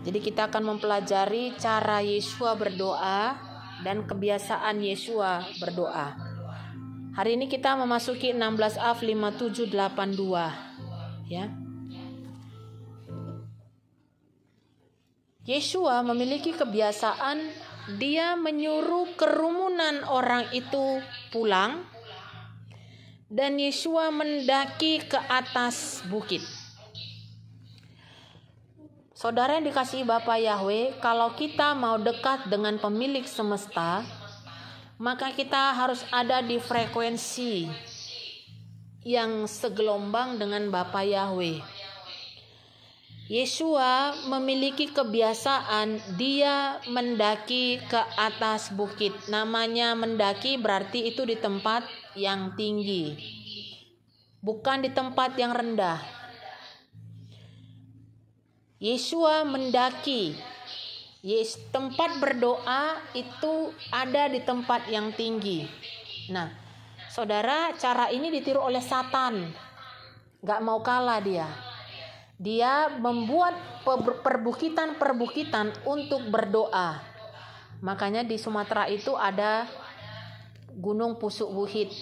Jadi kita akan mempelajari cara Yeshua berdoa dan kebiasaan Yeshua berdoa. Hari ini kita memasuki 16 Av 5782 ya. Yeshua memiliki kebiasaan dia menyuruh kerumunan orang itu pulang dan Yeshua mendaki ke atas bukit. Saudara yang dikasihi Bapa Yahweh, kalau kita mau dekat dengan pemilik semesta, maka kita harus ada di frekuensi yang segelombang dengan Bapa Yahweh. Yeshua memiliki kebiasaan dia mendaki ke atas bukit. Namanya mendaki berarti itu di tempat yang tinggi, bukan di tempat yang rendah. Yeshua mendaki. Tempat berdoa itu ada di tempat yang tinggi. Nah, saudara, cara ini ditiru oleh Satan. Gak mau kalah dia. Dia membuat perbukitan-perbukitan untuk berdoa. Makanya di Sumatera itu ada Gunung Pusuk Wuhid.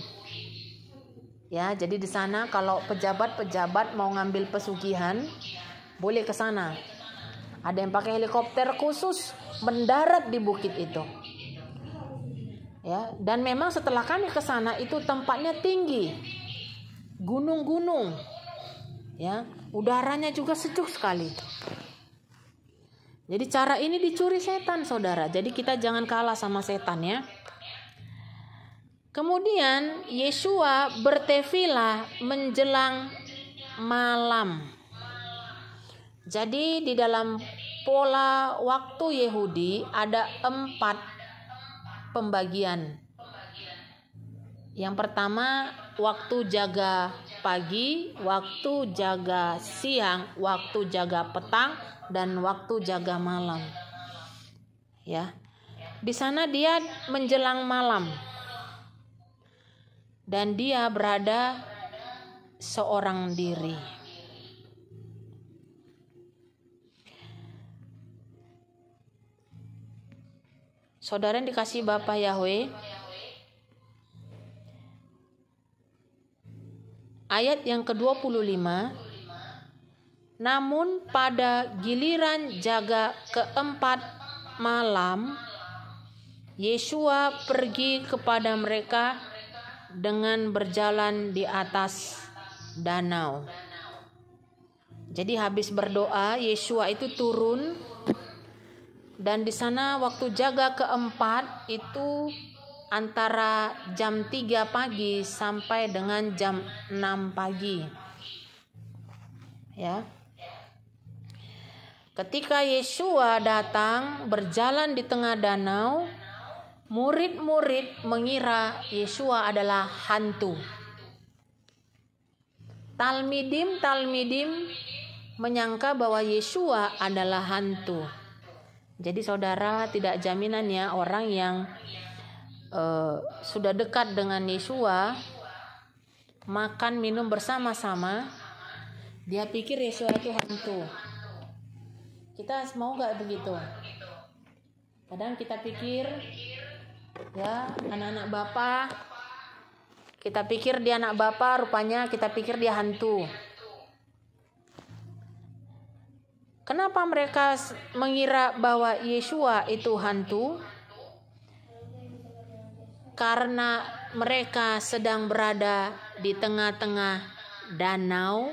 Ya, jadi di sana kalau pejabat-pejabat mau ngambil pesugihan, boleh ke sana. Ada yang pakai helikopter khusus mendarat di bukit itu. Ya, dan memang setelah kami ke sana itu tempatnya tinggi. Gunung-gunung. Ya, udaranya juga sejuk sekali. Jadi cara ini dicuri setan, saudara. Jadi kita jangan kalah sama setan ya. Kemudian Yeshua bertefilah menjelang malam. Jadi di dalam pola waktu Yahudi ada 4 pembagian. Yang pertama, waktu jaga pagi, waktu jaga siang, waktu jaga petang, dan waktu jaga malam. Ya, di sana dia menjelang malam, dan dia berada seorang diri. Saudara yang dikasihi Bapa Yahweh, ayat yang ke-25, namun pada giliran jaga keempat malam, Yeshua pergi kepada mereka dengan berjalan di atas danau. Jadi habis berdoa, Yeshua itu turun, dan di sana waktu jaga keempat itu antara jam 3 pagi sampai dengan jam 6 pagi. Ya. Ketika Yeshua datang berjalan di tengah danau, murid-murid mengira Yeshua adalah hantu. Talmidim menyangka bahwa Yeshua adalah hantu. Jadi saudara, tidak jaminan ya orang yang sudah dekat dengan Yeshua makan minum bersama-sama, dia pikir Yeshua itu hantu. Kita mau gak begitu? Kadang kita pikir ya anak-anak Bapa, kita pikir dia anak Bapa, rupanya kita pikir dia hantu. Kenapa mereka mengira bahwa Yeshua itu hantu? Karena mereka sedang berada di tengah-tengah danau,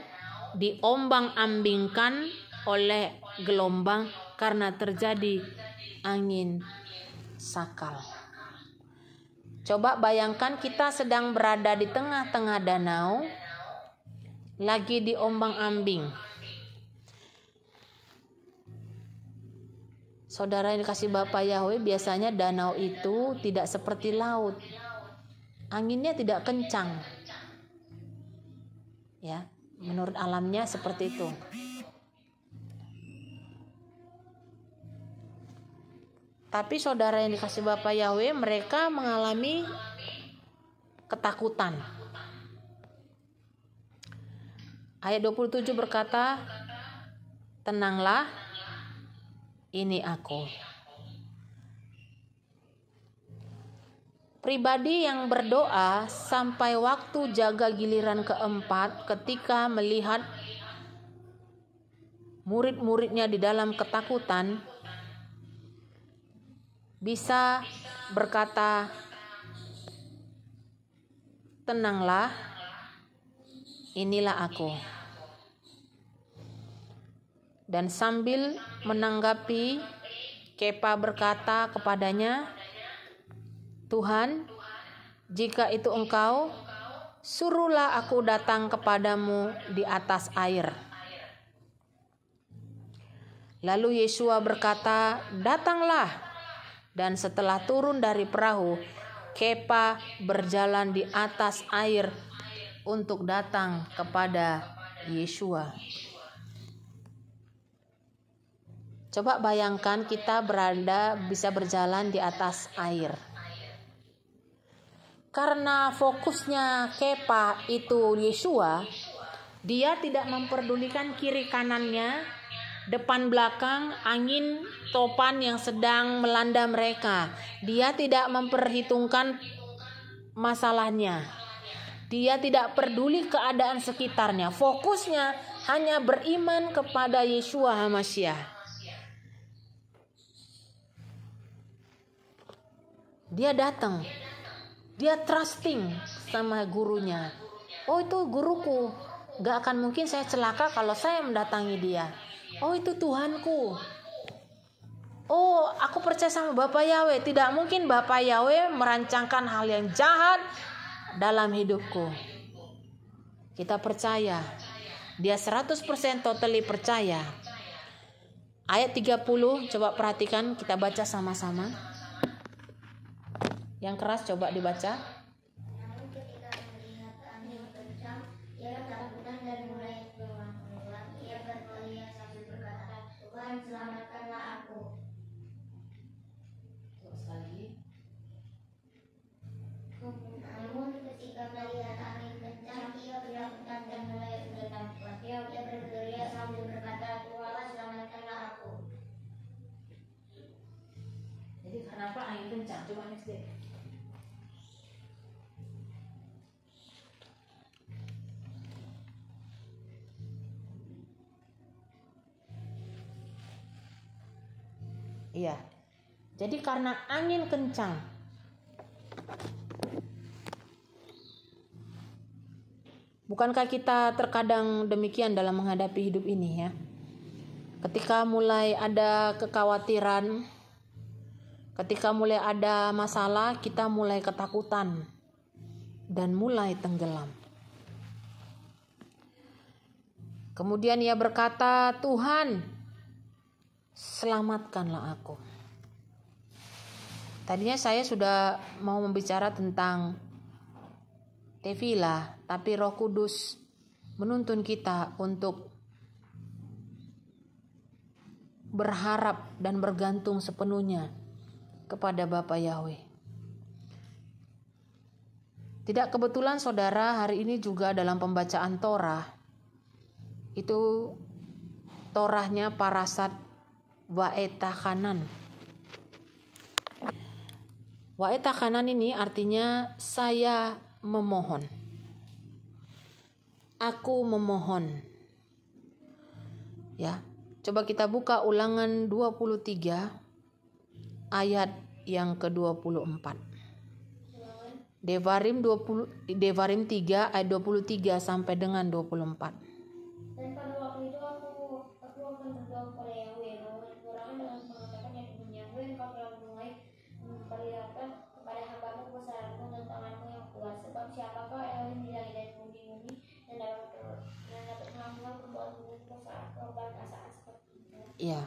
diombang-ambingkan oleh gelombang karena terjadi angin sakal. Coba bayangkan kita sedang berada di tengah-tengah danau, lagi diombang-ambing. Saudara yang dikasihi Bapa Yahweh, biasanya danau itu tidak seperti laut. Anginnya tidak kencang. Ya, menurut alamnya seperti itu. Tapi saudara yang dikasihi Bapa Yahweh, mereka mengalami ketakutan. Ayat 27 berkata, tenanglah, ini aku. Pribadi yang berdoa sampai waktu jaga giliran keempat ketika melihat murid-muridnya di dalam ketakutan bisa berkata, tenanglah, inilah aku. Dan sambil menanggapi, Kepa berkata kepadanya, Tuhan, jika itu Engkau, suruhlah aku datang kepadamu di atas air. Lalu Yesua berkata, datanglah. Dan setelah turun dari perahu, Kepa berjalan di atas air untuk datang kepada Yesua. Coba bayangkan kita bisa berjalan di atas air. Karena fokusnya Kepa itu Yesua, dia tidak memperdulikan kiri kanannya, depan belakang, angin topan yang sedang melanda mereka. Dia tidak memperhitungkan masalahnya. Dia tidak peduli keadaan sekitarnya. Fokusnya hanya beriman kepada Yesua HaMasyiah. Dia datang. Dia trusting sama gurunya. Oh, itu guruku. Gak akan mungkin saya celaka kalau saya mendatangi dia. Oh, itu Tuhanku. Oh, aku percaya sama Bapak Yahweh. Tidak mungkin Bapak Yahweh merancangkan hal yang jahat dalam hidupku. Kita percaya. Dia 100% totally percaya. Ayat 30, coba perhatikan, kita baca sama-sama. Yang keras coba dibaca. Namun ketika melihat angin kencang, ia ketakutan dan mulai keluar. Ia berteriak sambil berkata, Tuhan, selamatkanlah aku. Terus lagi. Namun ketika melihat angin kencang, ia ketakutan dan mulai berkata, ia berteriak sambil berkata, Tuhan, selamatkanlah aku. Jadi kenapa angin kencang? Coba next deh. Iya. Jadi karena angin kencang. Bukankah kita terkadang demikian dalam menghadapi hidup ini ya? Ketika mulai ada kekhawatiran, ketika mulai ada masalah, kita mulai ketakutan dan mulai tenggelam. Kemudian ia berkata, Tuhan, selamatkanlah aku. Tadinya saya sudah mau membicara tentang tevilah, tapi Roh Kudus menuntun kita untuk berharap dan bergantung sepenuhnya kepada Bapa Yahweh. Tidak kebetulan saudara, hari ini juga dalam pembacaan Torah, itu Torahnya parasat Wa'etachanan. Wa'etachanan ini artinya saya memohon. Aku memohon. Ya, coba kita buka Ulangan 23 ayat yang ke-24. Devarim 3 ayat 23 sampai dengan 24. Dan pada waktu itu aku akan berdoa kepada Yahweh, berdoa dengan mengatakan, ya Tuhan Yahweh, Engkau telah mulai memperlihatkan kepada hamba-Mu kesalahanku dan tangan-Mu yang kuat. Sebab siapakah Elohim di langit dan bumi dan dapat melakukan perbuatan saat korban asaan seperti itu. Ya.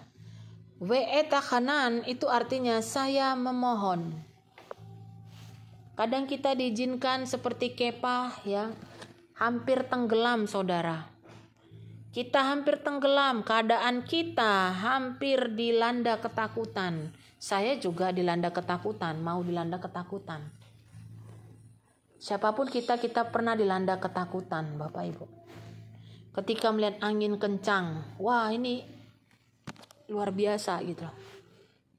Wa'etachanan itu artinya saya memohon. Kadang kita diizinkan seperti Kepa ya, hampir tenggelam saudara. Kita hampir tenggelam, keadaan kita hampir dilanda ketakutan. Saya juga dilanda ketakutan, mau dilanda ketakutan. Siapapun kita pernah dilanda ketakutan, Bapak Ibu. Ketika melihat angin kencang, wah ini luar biasa gitu loh.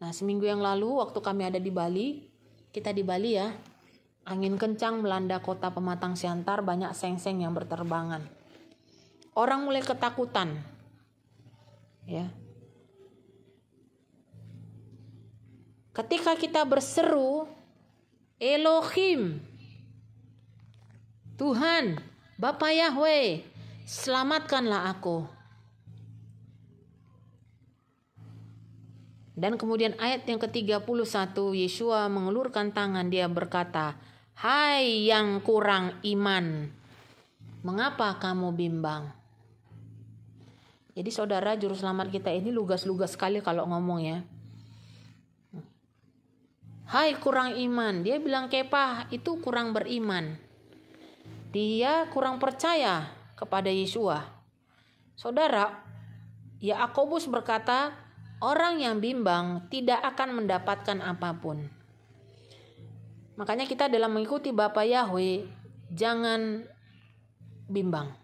Nah, seminggu yang lalu waktu kami ada di Bali, kita di Bali ya, angin kencang melanda kota Pematang Siantar, banyak seng-seng yang berterbangan. Orang mulai ketakutan. Ya. Ketika kita berseru, Elohim, Tuhan, Bapa Yahweh, selamatkanlah aku. Dan kemudian ayat yang ke-31, Yeshua mengulurkan tangan, dia berkata, "Hai yang kurang iman, mengapa kamu bimbang?" Jadi saudara, juru selamat kita ini lugas-lugas sekali kalau ngomong ya. Hai kurang iman, dia bilang Kepah itu kurang beriman. Dia kurang percaya kepada Yeshua. Saudara, Yakobus berkata, orang yang bimbang tidak akan mendapatkan apapun. Makanya kita dalam mengikuti Bapa Yahweh, jangan bimbang.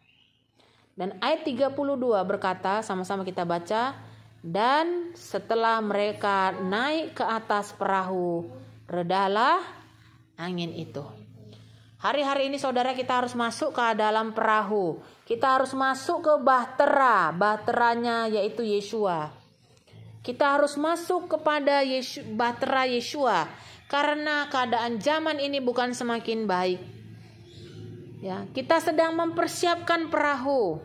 Dan ayat 32 berkata, sama-sama kita baca, dan setelah mereka naik ke atas perahu, redalah angin itu. Hari-hari ini saudara, kita harus masuk ke dalam perahu. Kita harus masuk ke bahtera, bahteranya yaitu Yeshua. Kita harus masuk kepada bahtera Yeshua, karena keadaan zaman ini bukan semakin baik. Ya, kita sedang mempersiapkan perahu.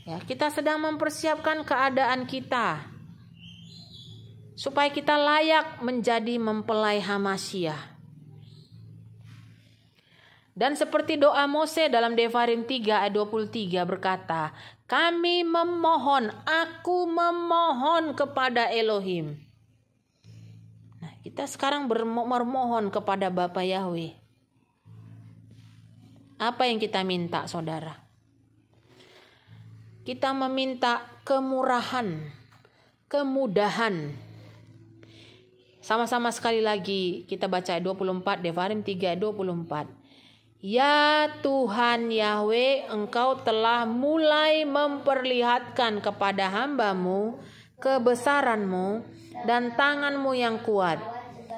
Ya, kita sedang mempersiapkan keadaan kita supaya kita layak menjadi mempelai Hamasyah. Dan seperti doa Mose dalam Devarim 3 ayat 23 berkata, kami memohon, aku memohon kepada Elohim. Nah, kita sekarang bermohon kepada Bapa Yahweh. Apa yang kita minta, saudara? Kita meminta kemurahan, kemudahan. Sama-sama sekali lagi kita baca ayat 24, Devarim 3 ayat 24. Ya Tuhan Yahweh, Engkau telah mulai memperlihatkan kepada hamba-Mu kebesaran-Mu dan tangan-Mu yang kuat.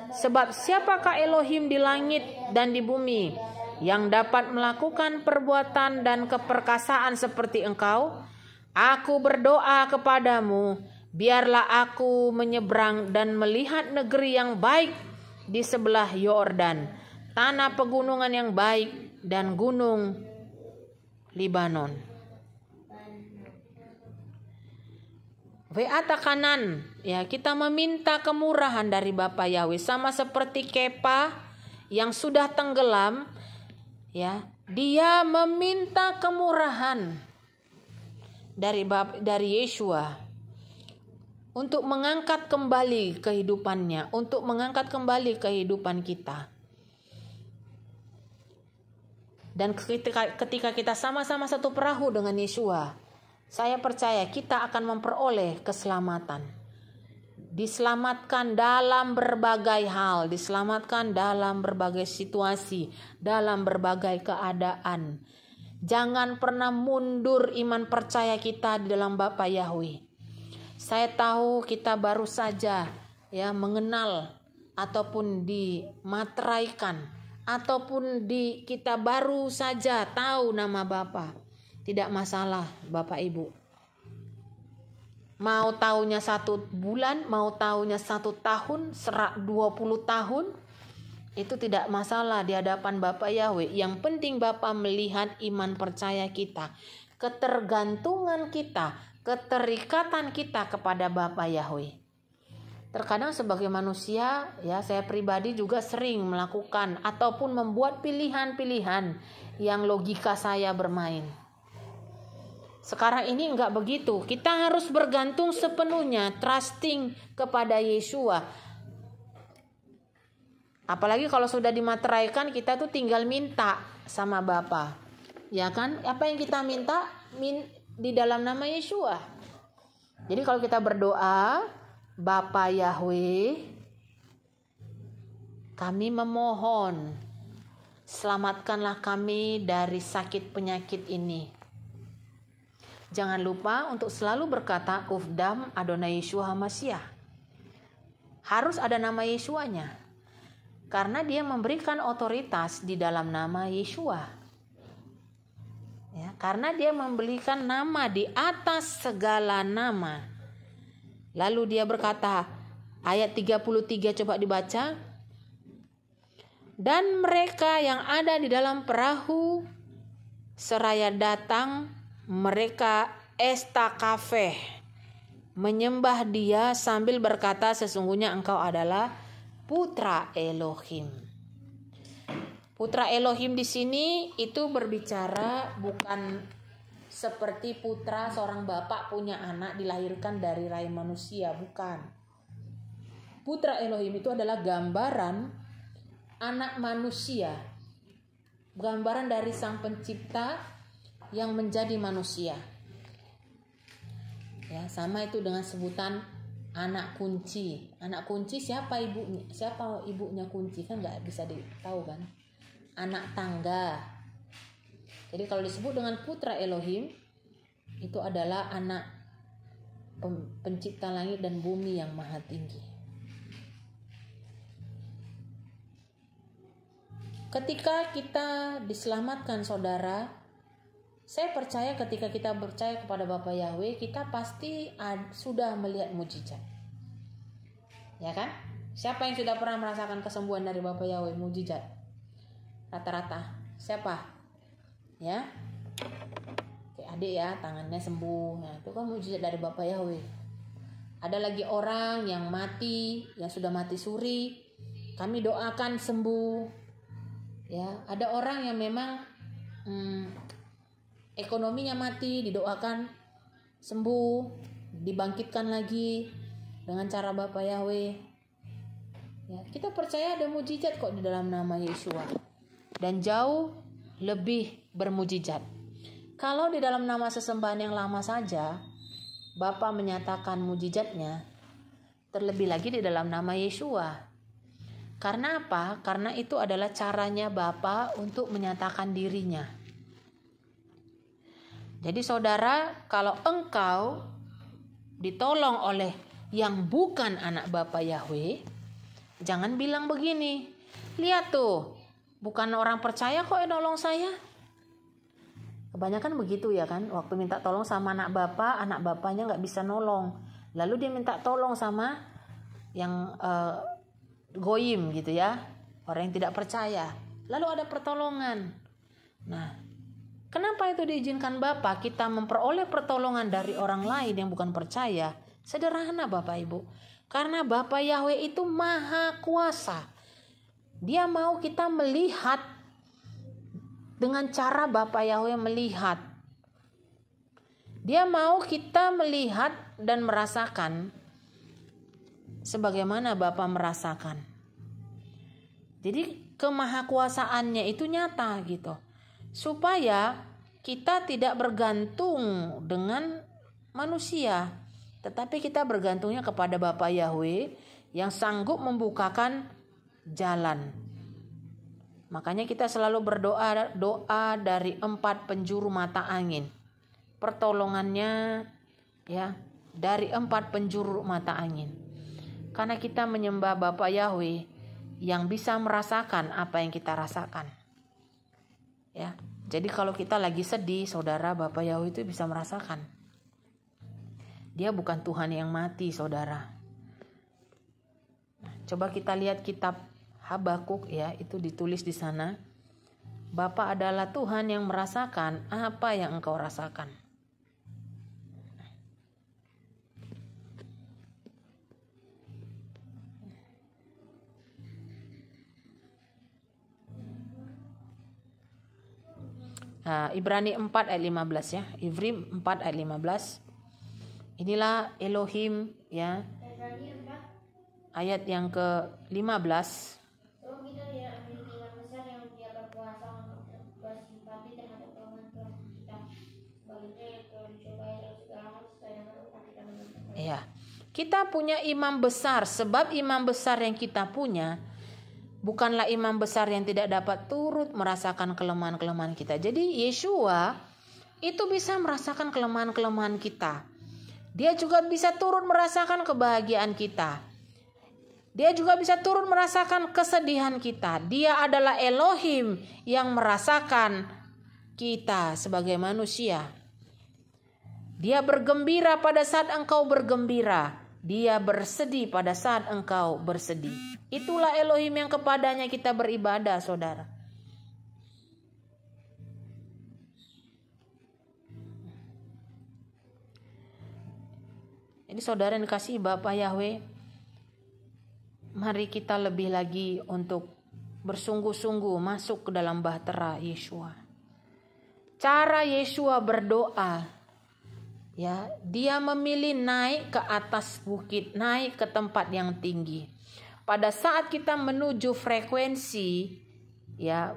Sebab siapakah Elohim di langit dan di bumi yang dapat melakukan perbuatan dan keperkasaan seperti Engkau? Aku berdoa kepadamu, biarlah aku menyeberang dan melihat negeri yang baik di sebelah Yordan, tanah pegunungan yang baik dan gunung Libanon. Ve'ata kanan, ya, kita meminta kemurahan dari Bapa Yahweh, sama seperti Kepah yang sudah tenggelam, ya, dia meminta kemurahan dari Yeshua untuk mengangkat kembali kehidupannya, untuk mengangkat kembali kehidupan kita. Dan ketika kita sama-sama satu perahu dengan Yeshua, saya percaya kita akan memperoleh keselamatan. Diselamatkan dalam berbagai hal, diselamatkan dalam berbagai situasi, dalam berbagai keadaan. Jangan pernah mundur iman percaya kita di dalam Bapa Yahweh. Saya tahu kita baru saja ya mengenal ataupun dimateraikan, ataupun kita baru saja tahu nama Bapa. Tidak masalah Bapak Ibu. Mau tahunya 1 bulan, mau tahunya 1 tahun, 20 tahun, itu tidak masalah di hadapan Bapa Yahweh. Yang penting Bapa melihat iman percaya kita, ketergantungan kita, keterikatan kita kepada Bapa Yahweh. Terkadang sebagai manusia, ya, saya pribadi juga sering melakukan ataupun membuat pilihan-pilihan yang logika saya bermain. Sekarang ini enggak begitu. Kita harus bergantung sepenuhnya, trusting kepada Yeshua. Apalagi kalau sudah dimateraikan, kita tuh tinggal minta sama Bapa. Ya kan? Apa yang kita minta di dalam nama Yeshua. Jadi kalau kita berdoa, Bapa Yahweh, kami memohon, selamatkanlah kami dari sakit penyakit ini. Jangan lupa untuk selalu berkata Ufdam Adonai Yeshua HaMashiach. Harus ada nama Yeshuanya. Karena dia memberikan otoritas di dalam nama Yeshua. Ya, karena dia memberikan nama di atas segala nama. Lalu dia berkata, ayat 33 coba dibaca. Dan mereka yang ada di dalam perahu seraya datang, mereka estakafeh, menyembah dia sambil berkata, sesungguhnya engkau adalah putra Elohim. Putra Elohim di sini itu berbicara bukan seperti putra seorang bapak punya anak dilahirkan dari rahim manusia, bukan. Putra Elohim itu adalah gambaran anak manusia, gambaran dari sang pencipta yang menjadi manusia. Ya, sama itu dengan sebutan anak kunci. Anak kunci siapa ibunya? Siapa ibunya kunci? Kan nggak bisa ditahu kan? Anak tangga. Jadi kalau disebut dengan putra Elohim, itu adalah anak pencipta langit dan bumi yang maha tinggi. Ketika kita diselamatkan saudara, saya percaya ketika kita percaya kepada Bapa Yahweh, kita pasti sudah melihat mujizat. Ya kan? Siapa yang sudah pernah merasakan kesembuhan dari Bapa Yahweh, mujizat? Rata-rata. Siapa? Ya. Kayak adik ya, tangannya sembuh. Nah, itu kan mujizat dari Bapa Yahweh. Ada lagi orang yang mati, yang sudah mati suri, kami doakan sembuh. Ya, ada orang yang memang ekonominya mati, didoakan sembuh, dibangkitkan lagi dengan cara Bapa Yahweh. Ya, kita percaya ada mujizat kok di dalam nama Yeshua, dan jauh lebih bermujizat. Kalau di dalam nama sesembahan yang lama saja Bapa menyatakan mujizatnya, terlebih lagi di dalam nama Yeshua. Karena apa? Karena itu adalah caranya Bapa untuk menyatakan dirinya. Jadi saudara, kalau engkau ditolong oleh yang bukan anak Bapa Yahweh, jangan bilang begini, lihat tuh, bukan orang percaya kok yang nolong saya. Kebanyakan begitu ya kan, waktu minta tolong sama anak bapaknya nggak bisa nolong. Lalu dia minta tolong sama yang goyim gitu ya, orang yang tidak percaya, lalu ada pertolongan. Nah, kenapa itu diizinkan Bapa kita memperoleh pertolongan dari orang lain yang bukan percaya? Sederhana Bapak Ibu, karena Bapa Yahweh itu maha kuasa. Dia mau kita melihat dengan cara Bapa Yahweh melihat. Dia mau kita melihat dan merasakan sebagaimana Bapa merasakan. Jadi kemahakuasaannya itu nyata gitu. Supaya kita tidak bergantung dengan manusia, tetapi kita bergantungnya kepada Bapa Yahweh yang sanggup membukakan jalan. Makanya kita selalu doa dari 4 penjuru mata angin. Pertolongannya ya dari 4 penjuru mata angin. Karena kita menyembah Bapa Yahweh yang bisa merasakan apa yang kita rasakan. Ya, jadi kalau kita lagi sedih, saudara, Bapa Yahweh itu bisa merasakan. Dia bukan Tuhan yang mati, saudara. Nah, coba kita lihat kitab Habakuk ya, itu ditulis di sana. Bapa adalah Tuhan yang merasakan apa yang engkau rasakan. Ibrani 4 ayat 15 ya. Ibrani 4 ayat 15. Inilah Elohim ya. Ayat yang ke-15. Ya. Kita punya imam besar, sebab imam besar yang kita punya bukanlah imam besar yang tidak dapat turut merasakan kelemahan-kelemahan kita. Jadi Yeshua itu bisa merasakan kelemahan-kelemahan kita. Dia juga bisa turut merasakan kebahagiaan kita. Dia juga bisa turut merasakan kesedihan kita. Dia adalah Elohim yang merasakan kita sebagai manusia. Dia bergembira pada saat engkau bergembira. Dia bersedih pada saat engkau bersedih. Itulah Elohim yang kepadanya kita beribadah, saudara. Jadi saudara yang dikasihi Bapa Yahweh, mari kita lebih lagi untuk bersungguh-sungguh masuk ke dalam bahtera Yeshua. Cara Yeshua berdoa, ya, dia memilih naik ke atas bukit, naik ke tempat yang tinggi. Pada saat kita menuju frekuensi, ya,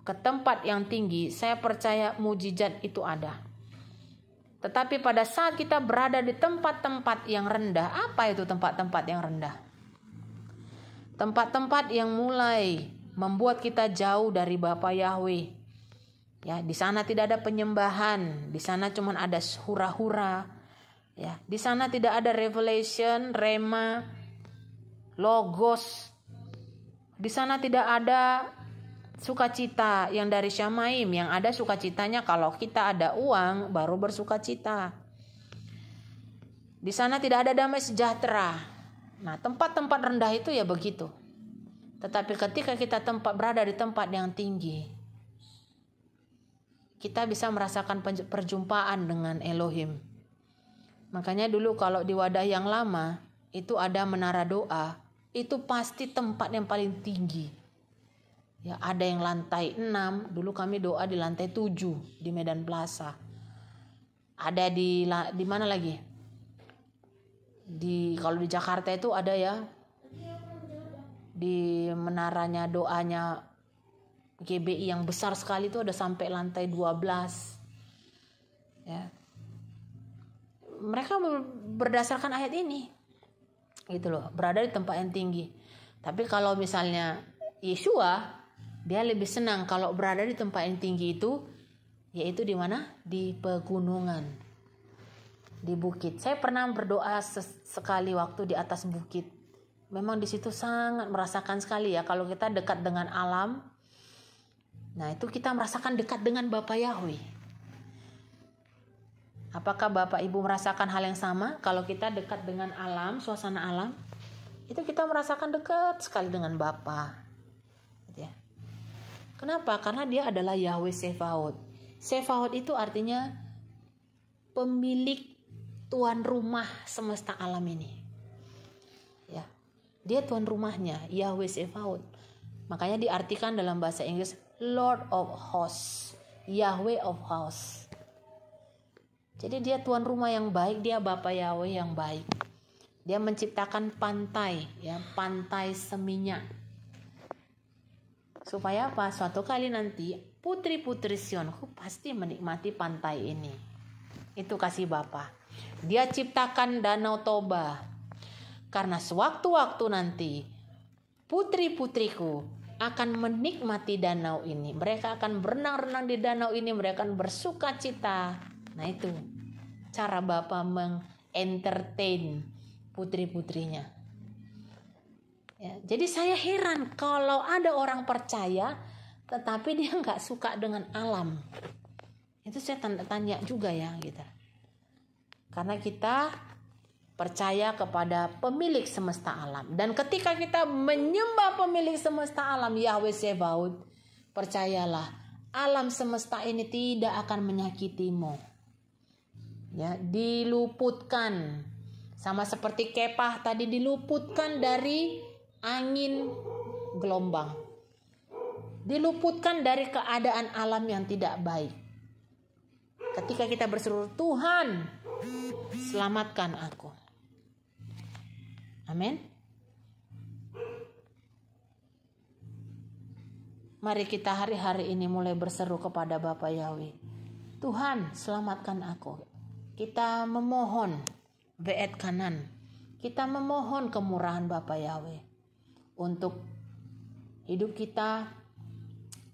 ke tempat yang tinggi, saya percaya mujizat itu ada. Tetapi pada saat kita berada di tempat-tempat yang rendah, apa itu tempat-tempat yang rendah? Tempat-tempat yang mulai membuat kita jauh dari Bapa Yahweh. Ya, di sana tidak ada penyembahan, di sana cuma ada hura-hura. Ya, di sana tidak ada revelation, rema, logos. Di sana tidak ada sukacita yang dari Syamaim. Yang ada sukacitanya kalau kita ada uang baru bersukacita. Di sana tidak ada damai sejahtera. Nah, tempat-tempat rendah itu ya begitu. Tetapi ketika kita berada di tempat yang tinggi, kita bisa merasakan perjumpaan dengan Elohim. Makanya dulu kalau di wadah yang lama itu ada menara doa, itu pasti tempat yang paling tinggi. Ya, ada yang lantai 6, dulu kami doa di lantai 7 di Medan Plaza. Ada di mana lagi? Kalau di Jakarta itu ada ya. Di menaranya doanya GBI yang besar sekali itu ada sampai lantai 12. Ya. Mereka berdasarkan ayat ini. Gitu loh, berada di tempat yang tinggi. Tapi kalau misalnya Yeshua, dia lebih senang kalau berada di tempat yang tinggi itu, yaitu di mana? Di pegunungan, di bukit. Saya pernah berdoa sekali waktu di atas bukit. Memang di situ sangat merasakan sekali ya, kalau kita dekat dengan alam. Nah, itu kita merasakan dekat dengan Bapa Yahweh. Apakah Bapak Ibu merasakan hal yang sama? Kalau kita dekat dengan alam, suasana alam, itu kita merasakan dekat sekali dengan Bapa. Kenapa? Karena dia adalah Yahweh Sebaot. Sebaot itu artinya pemilik, tuan rumah semesta alam ini. Ya, dia tuan rumahnya, Yahweh Sebaot. Makanya diartikan dalam bahasa Inggris Lord of Hosts, Yahweh of Hosts. Jadi dia tuan rumah yang baik, dia Bapa Yahweh yang baik. Dia menciptakan pantai, ya, pantai seminyak. Supaya apa? Suatu kali nanti putri-putri Sionku pasti menikmati pantai ini. Itu kasih Bapa. Dia ciptakan danau Toba. Karena sewaktu-waktu nanti putri-putriku akan menikmati danau ini. Mereka akan berenang-renang di danau ini. Mereka akan bersuka cita. Nah, itu cara Bapa mengentertain putri-putrinya. Ya, jadi saya heran kalau ada orang percaya tetapi dia nggak suka dengan alam. Itu saya tanya juga ya gitu. Karena kita percaya kepada pemilik semesta alam. Dan ketika kita menyembah pemilik semesta alam, Yahweh Sebaot, percayalah alam semesta ini tidak akan menyakitimu. Ya, diluputkan. Sama seperti Kepah tadi diluputkan dari angin gelombang, diluputkan dari keadaan alam yang tidak baik. Ketika kita berseru, Tuhan selamatkan aku. Amin. Mari kita hari-hari ini mulai berseru kepada Bapa Yahweh, Tuhan selamatkan aku. Kita memohon beet kanan, kita memohon kemurahan Bapa Yahweh untuk hidup kita,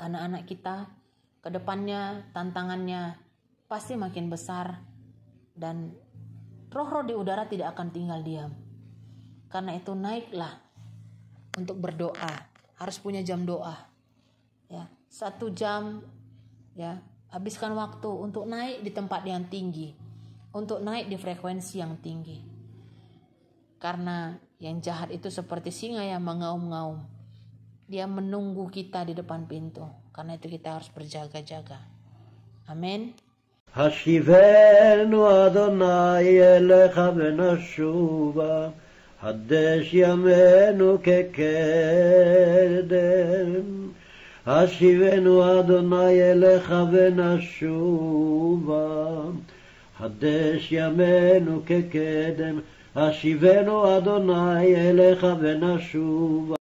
anak-anak kita, ke depannya, tantangannya, pasti makin besar, dan roh-roh di udara tidak akan tinggal diam. Karena itu naiklah untuk berdoa, harus punya jam doa. Ya, 1 jam, ya, habiskan waktu untuk naik di tempat yang tinggi, untuk naik di frekuensi yang tinggi. Karena yang jahat itu seperti singa yang mengaum-ngaum. Dia menunggu kita di depan pintu. Karena itu kita harus berjaga-jaga. Amin. השיבנו אדוני אליך ונשובה, חדש ימינו כקדם. השיבנו אדוני אליך ונשובה, חדש ימינו כקדם. השיבנו אדוני אליך ונשובה.